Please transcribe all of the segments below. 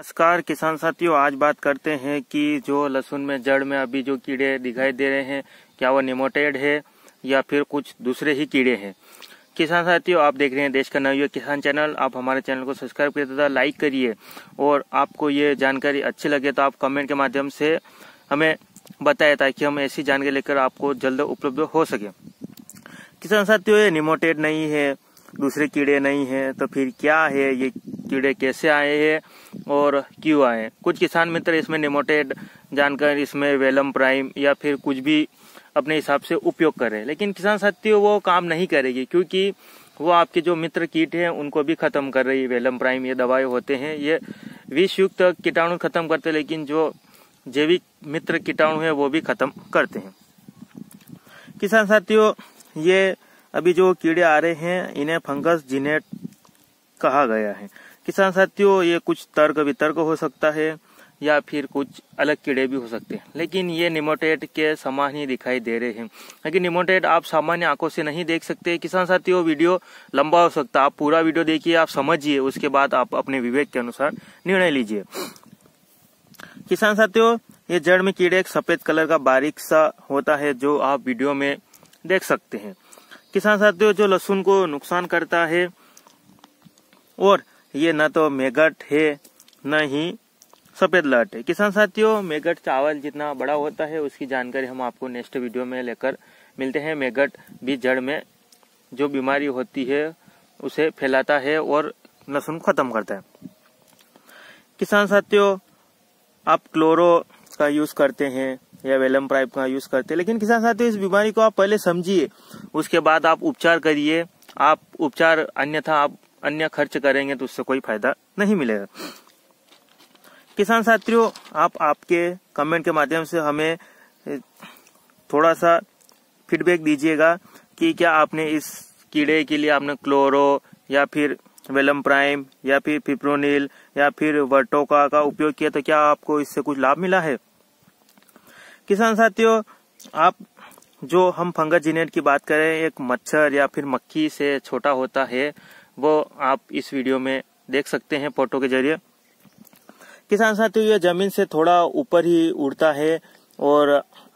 नमस्कार किसान साथियों, आज बात करते हैं कि जो लहसुन में जड़ में अभी जो कीड़े दिखाई दे रहे हैं, क्या वो निमोटेड है या फिर कुछ दूसरे ही कीड़े हैं। किसान साथियों, आप देख रहे हैं देश का नवयुवक किसान चैनल। आप हमारे चैनल को सब्सक्राइब करिए तथा लाइक करिए, और आपको ये जानकारी अच्छी लगे तो आप कमेंट के माध्यम से हमें बताएं, ताकि हम ऐसी जानकारी लेकर आपको जल्द उपलब्ध हो सके। किसान साथियों, ये निमोटेड नहीं है, दूसरे कीड़े नहीं है, तो फिर क्या है, ये कीड़े कैसे आए हैं और क्यों आए। कुछ किसान मित्र इसमें निमोटेड जानकर इसमें वेलम प्राइम या फिर कुछ भी अपने हिसाब से उपयोग कर रहे हैं, लेकिन किसान साथियों वो काम नहीं करेगी, क्योंकि वो आपके जो मित्र कीट हैं उनको भी खत्म कर रही है। वेलम प्राइम ये दवाएं होते हैं, ये विषयुक्त कीटाणु खत्म करते हैं, लेकिन जो जैविक मित्र कीटाणु है वो भी खत्म करते हैं। किसान साथियों, ये अभी जो कीड़े आ रहे हैं इन्हें फंगस जिनेट कहा गया है। किसान साथियों, ये कुछ तर्क वितर्क हो सकता है या फिर कुछ अलग कीड़े भी हो सकते हैं, लेकिन ये निमोटेड के समान ही दिखाई दे रहे हैं। लेकिन निमोटेड आप सामान्य आंखों से नहीं देख सकते। किसान साथियों, वीडियो लंबा हो सकता है, आप पूरा वीडियो देखिए, आप समझिए, उसके बाद आप अपने विवेक के अनुसार निर्णय लीजिए। किसान साथियों, ये जड़ में कीड़े एक सफेद कलर का बारीक सा होता है, जो आप वीडियो में देख सकते हैं। किसान साथियों, जो लहसुन को नुकसान करता है, और ये न तो मैगट है न ही सफेद लट है। किसान साथियों, मैगट चावल जितना बड़ा होता है उसकी जानकारी हम आपको नेक्स्ट वीडियो में लेकर मिलते हैं। मैगट भी जड़ में जो बीमारी होती है उसे फैलाता है और लहसुन खत्म करता है। किसान साथियों, आप क्लोरो का यूज करते हैं या वेलम प्राइम का यूज करते हैं, लेकिन किसान साथियों इस बीमारी को आप पहले समझिए, उसके बाद आप उपचार करिए। आप उपचार अन्यथा आप अन्य खर्च करेंगे तो उससे कोई फायदा नहीं मिलेगा। किसान साथियों, आप आपके कमेंट के माध्यम से हमें थोड़ा सा फीडबैक दीजिएगा कि क्या आपने इस कीड़े के लिए आपने क्लोरो या फिर वेलम प्राइम या फिर पिप्रोनिल या फिर वर्टोका का उपयोग किया, तो क्या आपको इससे कुछ लाभ मिला है। किसान साथियों, आप जो हम फंगस जिनेट की बात करें, एक मच्छर या फिर मक्खी से छोटा होता है, वो आप इस वीडियो में देख सकते हैं फोटो के जरिए। किसान साथियों, ये जमीन से थोड़ा ऊपर ही उड़ता है और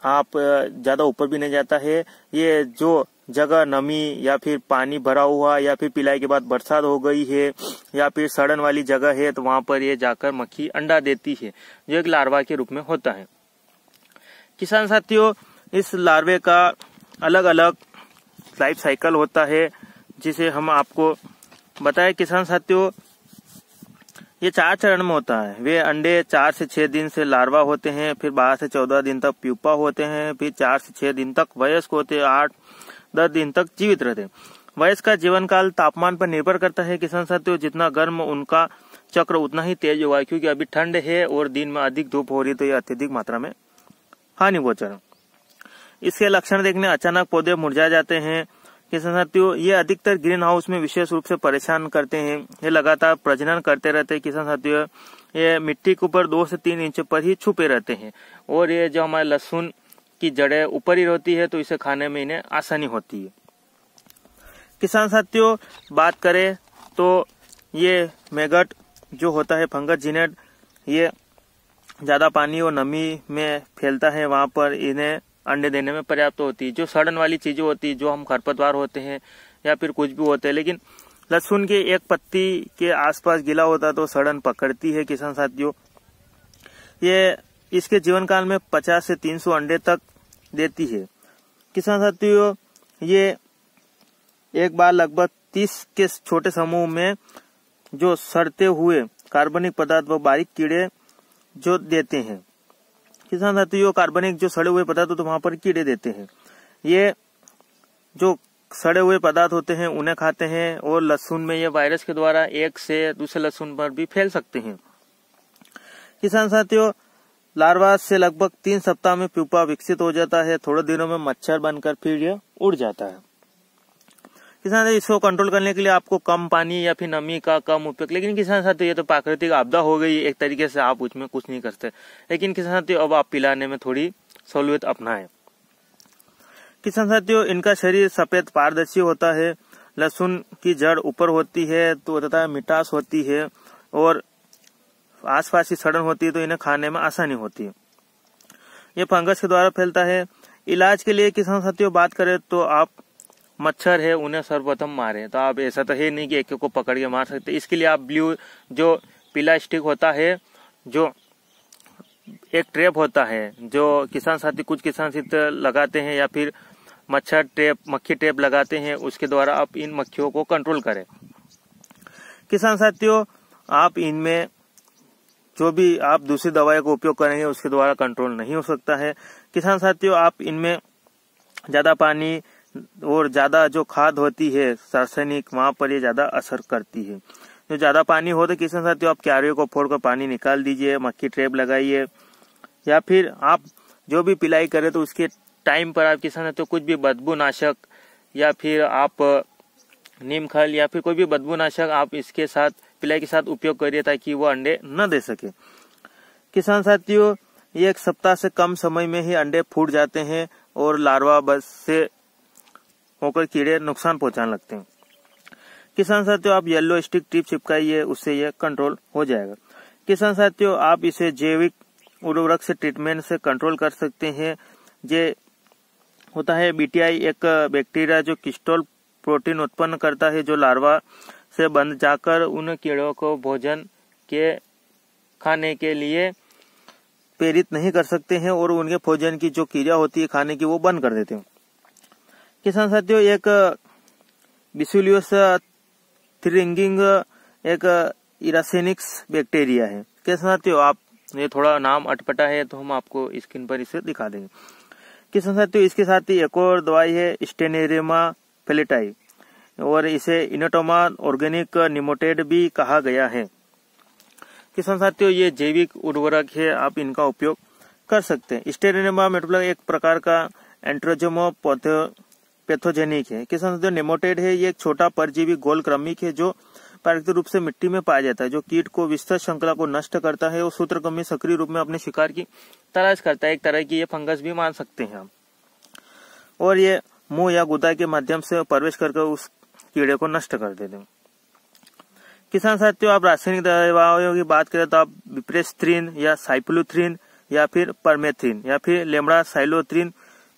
आप ज्यादा ऊपर भी नहीं जाता है। ये जो जगह नमी या फिर पानी भरा हुआ या फिर पिलाई के बाद बरसात हो गई है या फिर सड़न वाली जगह है, तो वहां पर ये जाकर मक्खी अंडा देती है, जो एक लार्वा के रूप में होता है। किसान साथियों, इस लार्वे का अलग अलग लाइफ साइकिल होता है, जिसे हम आपको बताएं। किसान साथियों, ये 4 चरण में होता है। वे अंडे 4 से 6 दिन से लार्वा होते हैं, फिर 12 से 14 दिन तक प्यूपा होते हैं, फिर 4 से 6 दिन तक वयस्क होते हैं, 8-10 दिन तक जीवित रहते हैं। वयस्क का जीवन काल तापमान पर निर्भर करता है। किसान साथियों, जितना गर्म उनका चक्र उतना ही तेज होगा, क्योंकि अभी ठंड है और दिन में अधिक धूप हो रही है, तो ये अत्यधिक मात्रा में हानि गोचर। इसके लक्षण देखने अचानक पौधे मुरझा जाते हैं। किसान साथियों, ये अधिकतर ग्रीन हाउस में विशेष रूप से परेशान करते हैं। ये लगातार प्रजनन करते रहते हैं। किसान साथियों, ये मिट्टी के ऊपर 2 से 3 इंच पर ही छुपे रहते हैं, और ये जो हमारे लहसुन की जड़ें ऊपर ही रहती है, तो इसे खाने में इन्हें आसानी होती है। किसान साथियों, बात करें तो ये मैगट जो होता है फंगस जिनेट, ये ज्यादा पानी और नमी में फैलता है, वहां पर इन्हें अंडे देने में पर्याप्त होती है। जो सड़न वाली चीजें होती है, जो हम खरपतवार होते हैं या फिर कुछ भी होते हैं, लेकिन लहसुन के एक पत्ती के आसपास गिला होता है तो सड़न पकड़ती है। किसान साथियों, ये इसके जीवन काल में 50 से 300 अंडे तक देती है। किसान साथियों, ये एक बार लगभग 30 के छोटे समूह में जो सड़ते हुए कार्बनिक पदार्थ व बारीक कीड़े जो देते हैं। किसान साथियों, कार्बनिक जो सड़े हुए पदार्थ तो वहां पर कीड़े देते हैं। ये जो सड़े हुए पदार्थ होते हैं उन्हें खाते हैं, और लहसुन में ये वायरस के द्वारा एक से दूसरे लहसुन पर भी फैल सकते हैं। किसान साथियों, लार्वा से लगभग 3 सप्ताह में प्यूपा विकसित हो जाता है। थोड़े दिनों में मच्छर बनकर फिर यह उड़ जाता है। किसान साथियों, इसको कंट्रोल करने के लिए आपको कम पानी या फिर नमी का कम उपयोग, लेकिन किसान साथियों ये तो प्राकृतिक आपदा हो गई, एक तरीके से आप उसमें कुछ नहीं करते, लेकिन किसान साथियों अब आप पिलाने में थोड़ी सहूलियत अपनाएं। किसान साथियों, इनका शरीर सफेद पारदर्शी होता है। लहसुन की जड़ ऊपर होती है तो तथा मिठास होती है, और आसपास ही सड़न होती है तो इन्हें खाने में आसानी होती है। ये फंगस के द्वारा फैलता है। इलाज के लिए किसान साथियों बात करें तो आप मच्छर है उन्हें सर्वप्रथम मारें। तो आप ऐसा तो है नहीं कि एक को पकड़ के मार सकते, इसके लिए आप ब्लू जो पीला स्टिक होता है, जो एक ट्रैप होता है जो किसान साथी कुछ किसान साथी लगाते हैं, या फिर मच्छर ट्रैप मक्खी ट्रैप लगाते हैं, उसके द्वारा आप इन मक्खियों को कंट्रोल करें। किसान साथियों आप इनमें जो भी आप दूसरी दवाई का उपयोग करेंगे उसके द्वारा कंट्रोल नहीं हो सकता है। किसान साथियों आप इनमें ज्यादा पानी और ज्यादा जो खाद होती है रासायनिक, वहां पर ये ज्यादा असर करती है। जो ज्यादा पानी हो तो किसान साथियों आप क्यारियों को फोड़कर पानी निकाल दीजिए, मक्खी ट्रैप लगाइए, या फिर आप जो भी पिलाई करें तो उसके टाइम पर आप किसान साथियों कुछ भी बदबूनाशक या फिर आप नीम खल या फिर कोई भी बदबूनाशक आप इसके साथ पिलाई के साथ उपयोग करिए ताकि वो अंडे न दे सके। किसान साथियों एक सप्ताह से कम समय में ही अंडे फूट जाते हैं और लार्वा बस से होकर कीड़े नुकसान पहुंचाने लगते हैं। किसान साथियों आप येलो स्टिक टिप चिपकाइए, उससे यह कंट्रोल हो जाएगा। किसान साथियों आप इसे जैविक उर्वरक से ट्रीटमेंट से कंट्रोल कर सकते हैं। ये होता है बीटीआई, एक बैक्टीरिया जो क्रिस्टल प्रोटीन उत्पन्न करता है, जो लार्वा से बंध जाकर उन कीड़ों को भोजन के खाने के लिए प्रेरित नहीं कर सकते हैं और उनके भोजन की जो क्रिया होती है खाने की वो बंद कर देते हैं। किसान साथियों एक बैसिलस थ्रिंगिंग एक इरासेनिक्स बैक्टीरिया है। किसान साथियों आप ये थोड़ा नाम अटपटा है तो हम आपको स्क्रीन पर इसे दिखा देंगे। किसान साथियों इसके साथ ही एक और दवाई है स्टेनेरिमा फेलेटाई, और इसे इनोटोमा ऑर्गेनिक निमोटेड भी कहा गया है। किसान साथियों ये जैविक उर्वरक है, आप इनका उपयोग कर सकते हैं। स्टेनेरिमा मतलब एक प्रकार का एंट्रोजोमो पैथोजेनिक है। किसान साथियों नेमोटेड है, ये एक छोटा परजीवी गोल क्रमिक है जो प्राकृतिक रूप से मिट्टी में पाया जाता है, जो कीट को विस्तृत श्रृंखला को नष्ट करता है और सूत्रकृमि सक्रिय रूप में अपने शिकार की तलाश करता है। एक तरह की ये फंगस भी मान सकते हैं हम, और ये मुंह या गुदा के माध्यम से प्रवेश करके उस कीड़े को नष्ट कर देते हैं। किसान साथियों आप रासायनिक दवाओं की बात करें तो आप पिपेरेस्ट्रीन या साइक्लोथ्रीन या फिर परमेथ्रिन या फिर लेम्डासाइलोथ्रीन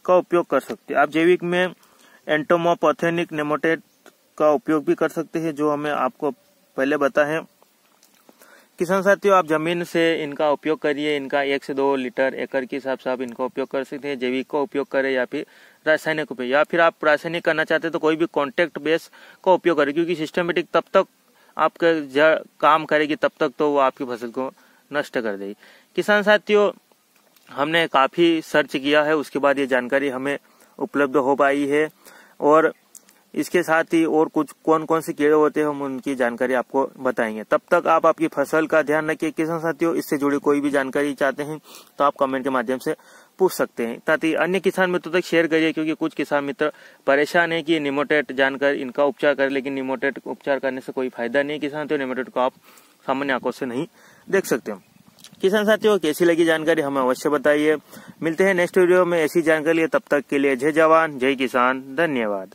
का उपयोग कर सकते हैं। आप जैविक में एंटोमोपैथेनिक नेमोटेड का उपयोग भी कर सकते हैं, जो हमें आपको पहले बताया। किसान साथियों आप जमीन से इनका उपयोग करिए, इनका 1 से 2 लीटर एकड़ के हिसाब से आप इनका उपयोग कर सकते हैं। जैविक का उपयोग करें या फिर रासायनिक उपयोग, या फिर आप रासायनिक करना चाहते हैं तो कोई भी कॉन्टेक्ट बेस का उपयोग करें, क्योंकि सिस्टमेटिक तब तक आपका काम करेगी तब तक तो वो आपकी फसल को नष्ट कर देगी। किसान साथियों हमने काफी सर्च किया है, उसके बाद ये जानकारी हमें उपलब्ध हो पाई है, और इसके साथ ही और कुछ कौन कौन से कीड़े होते हैं हम उनकी जानकारी आपको बताएंगे। तब तक आप आपकी फसल का ध्यान रखिए। किसान साथियों इससे जुड़ी कोई भी जानकारी चाहते हैं तो आप कमेंट के माध्यम से पूछ सकते हैं, ताकि अन्य किसान मित्रों तक शेयर करिए, क्योंकि कुछ किसान मित्र परेशान है कि निमोटेड जानकर इनका उपचार करें, लेकिन निमोटेड उपचार करने से कोई फायदा नहीं। किसान साथियों निमोटेड को आप सामान्य आंखों से नहीं देख सकते। किसान साथियों कैसी लगी जानकारी हमें अवश्य बताइए। मिलते हैं नेक्स्ट वीडियो में ऐसी जानकारी, तब तक के लिए जय जवान जय किसान, धन्यवाद।